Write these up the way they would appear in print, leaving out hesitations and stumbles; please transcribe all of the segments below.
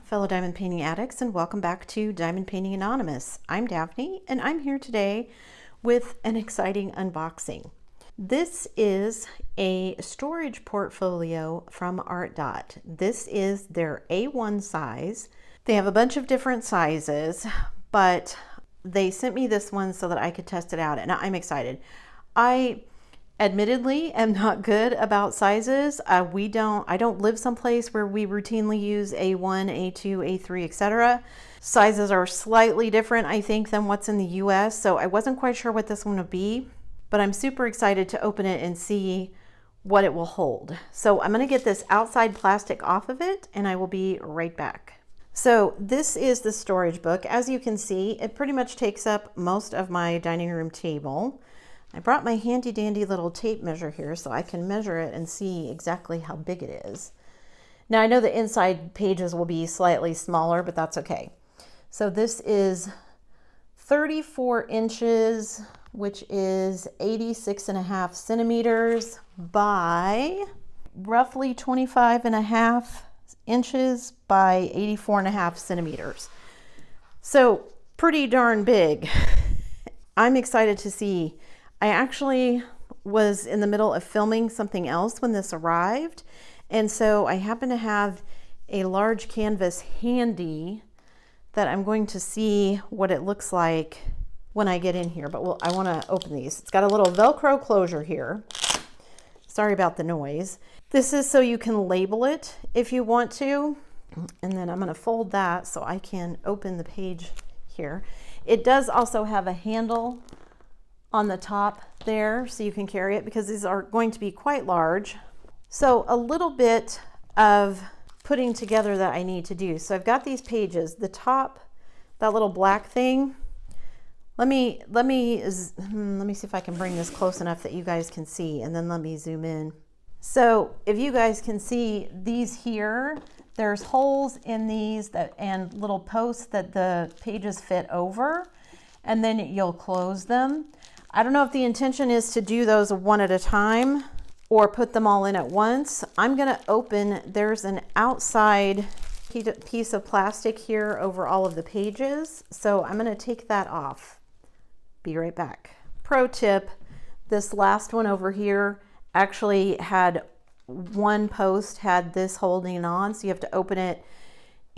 fellow diamond painting addicts, and welcome back to Diamond Painting Anonymous. I'm Daphne, and I'm here today with an exciting unboxing. This is a storage portfolio from ArtDot. This is their A1 size. They have a bunch of different sizes, but they sent me this one so that I could test it out, and I'm excited. I admittedly am not good about sizes. I don't live someplace where we routinely use A1, A2, A3, etc. Sizes are slightly different, I think, than what's in the US, so I wasn't quite sure what this one would be, but I'm super excited to open it and see what it will hold. So I'm going to get this outside plastic off of it, and I will be right back. So this is the storage book. As you can see, it pretty much takes up most of my dining room table. I brought my handy dandy little tape measure here so I can measure it and see exactly how big it is. Now I know the inside pages will be slightly smaller, but that's okay. So this is 34 inches, which is 86.5 centimeters by roughly 25.5 inches by 84.5 centimeters. So pretty darn big. I'm excited to see. I actually was in the middle of filming something else when this arrived, and so I happen to have a large canvas handy that I'm going to see what it looks like when I get in here, but I want to open these. It's got a little Velcro closure here. Sorry about the noise. This is so you can label it if you want to, and then I'm going to fold that so I can open the page here. It does also have a handle on the top there so you can carry it, because these are going to be quite large. So a little bit of putting together that I need to do. So I've got these pages, the top, that little black thing. Let me see if I can bring this close enough that you guys can see, and then let me zoom in. So if you guys can see these here, there's holes in these and little posts that the pages fit over, and then you'll close them. I don't know if the intention is to do those one at a time or put them all in at once. I'm going to open, there's an outside piece of plastic here over all of the pages, so I'm going to take that off. Be right back. Pro tip, this last one over here actually had one post had this holding on, so you have to open it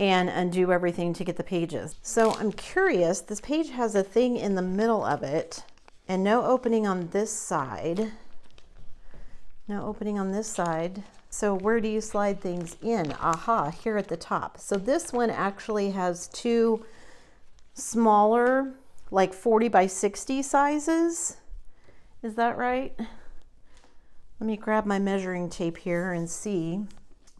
and undo everything to get the pages. So I'm curious, this page has a thing in the middle of it, and no opening on this side. No opening on this side. So where do you slide things in? Aha, here at the top. So this one actually has two smaller, like 40 by 60 sizes. Is that right? Let me grab my measuring tape here and see.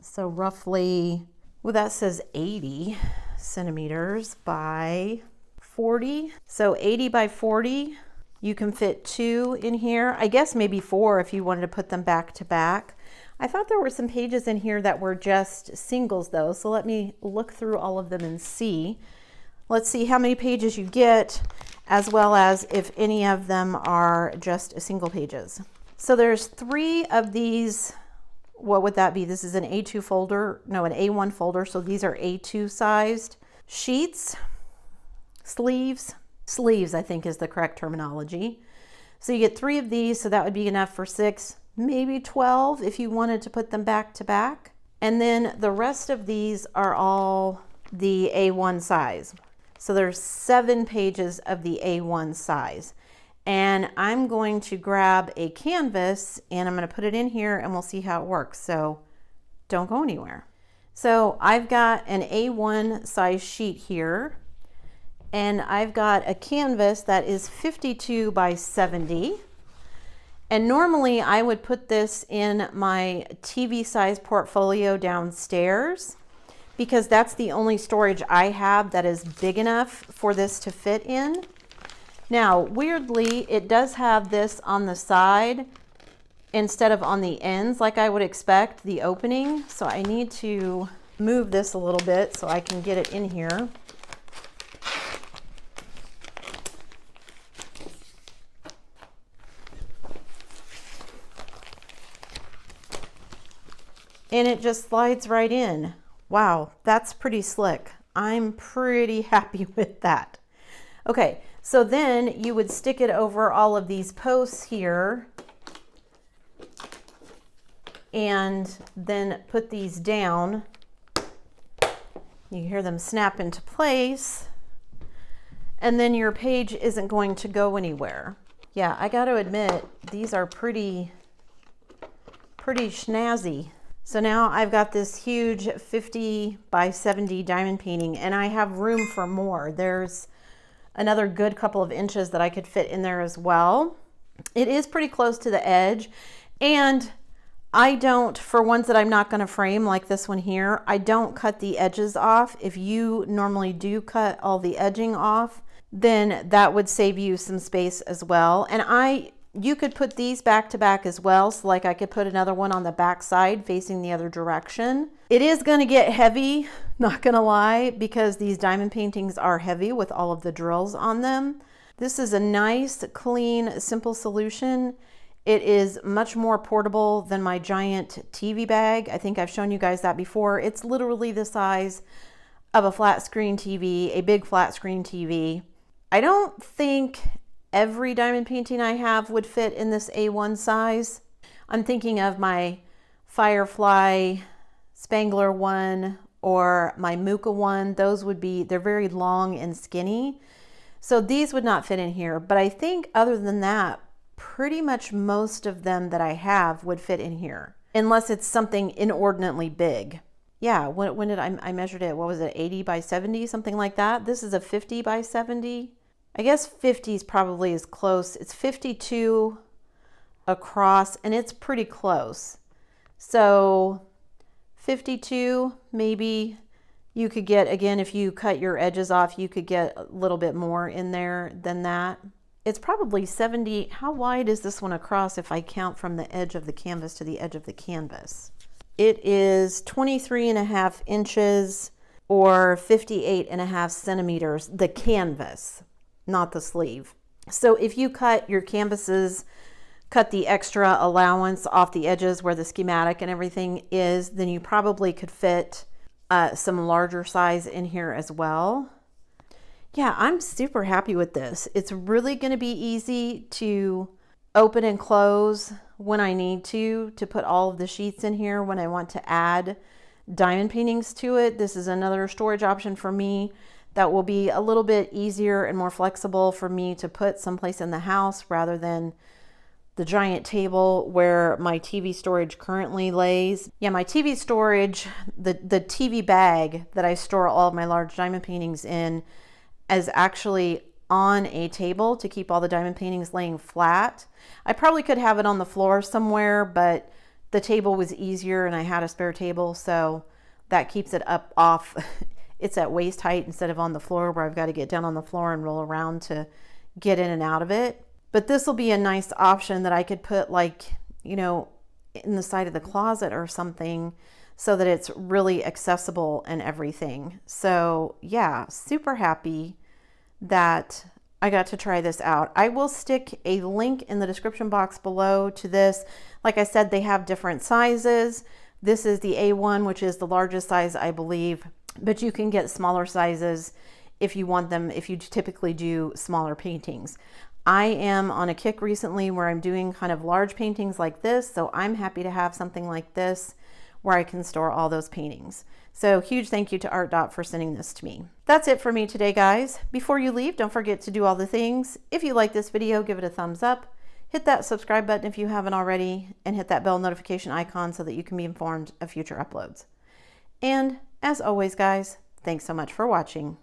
So roughly, well, that says 80 centimeters by 40. So 80 by 40. You can fit two in here. I guess maybe four if you wanted to put them back to back. I thought there were some pages in here that were just singles though, so let me look through all of them and see. Let's see how many pages you get, as well as if any of them are just single pages. So there's 3 of these. What would that be? This is an A2 folder, no, an A1 folder, so these are A2 sized sheets, sleeves, I think is the correct terminology. So you get 3 of these, so that would be enough for 6, maybe 12 if you wanted to put them back to back. And then the rest of these are all the A1 size. So there's 7 pages of the A1 size. And I'm going to grab a canvas and I'm going to put it in here and we'll see how it works. So don't go anywhere. So I've got an A1 size sheet here, and I've got a canvas that is 52 by 70. And normally I would put this in my TV size portfolio downstairs, because that's the only storage I have that is big enough for this to fit in. Now, weirdly, it does have this on the side instead of on the ends like I would expect, the opening. So I need to move this a little bit so I can get it in here. And it just slides right in. Wow, that's pretty slick. I'm pretty happy with that. Okay, so then you would stick it over all of these posts here and then put these down. You hear them snap into place, and then your page isn't going to go anywhere. Yeah, I got to admit, these are pretty snazzy. So now I've got this huge 50 by 70 diamond painting, and I have room for more. There's another good couple of inches that I could fit in there as well. It is pretty close to the edge, and I don't, for ones that I'm not going to frame like this one here, I don't cut the edges off. If you normally do cut all the edging off, then that would save you some space as well. And you could put these back to back as well. So like I could put another one on the back side facing the other direction. It is going to get heavy, not going to lie, because these diamond paintings are heavy with all of the drills on them. This is a nice, clean, simple solution. It is much more portable than my giant TV bag. I think I've shown you guys that before. It's literally the size of a flat screen TV, a big flat screen TV. I don't think every diamond painting I have would fit in this A1 size. I'm thinking of my Firefly Spangler one or my Muka one. Those would be, they're very long and skinny. So these would not fit in here. But I think other than that, pretty much most of them that I have would fit in here, unless it's something inordinately big. Yeah, when did I measured it? What was it, 80 by 70, something like that? This is a 50 by 70. I guess 50 is probably as close. It's 52 across, and it's pretty close. So 52, maybe you could get, again, if you cut your edges off, you could get a little bit more in there than that. It's probably 70. How wide is this one across if I count from the edge of the canvas to the edge of the canvas? It is 23.5 inches or 58.5 centimeters, the canvas, not the sleeve. So if you cut your canvases, cut the extra allowance off the edges where the schematic and everything is, then you probably could fit some larger size in here as well. Yeah, I'm super happy with this. It's really going to be easy to open and close when I need to put all of the sheets in here when I want to add diamond paintings to it. This is another storage option for me that will be a little bit easier and more flexible for me to put someplace in the house rather than the giant table where my TV storage currently lays. Yeah, my TV storage, the TV bag that I store all of my large diamond paintings in, is actually on a table to keep all the diamond paintings laying flat. I probably could have it on the floor somewhere, but the table was easier and I had a spare table, so that keeps it up off. It's at waist height instead of on the floor where I've got to get down on the floor and roll around to get in and out of it. But this will be a nice option that I could put, like, you know, in the side of the closet or something, so that it's really accessible and everything. So yeah, super happy that I got to try this out. I will stick a link in the description box below to this. Like I said, they have different sizes. This is the A1, which is the largest size, I believe, but you can get smaller sizes if you want them, if you typically do smaller paintings. I am on a kick recently where I'm doing kind of large paintings like this, so I'm happy to have something like this where I can store all those paintings. So huge thank you to ArtDot for sending this to me. That's it for me today, guys. Before you leave, don't forget to do all the things. If you like this video, give it a thumbs up, hit that subscribe button if you haven't already, and hit that bell notification icon so that you can be informed of future uploads. And as always, guys, thanks so much for watching.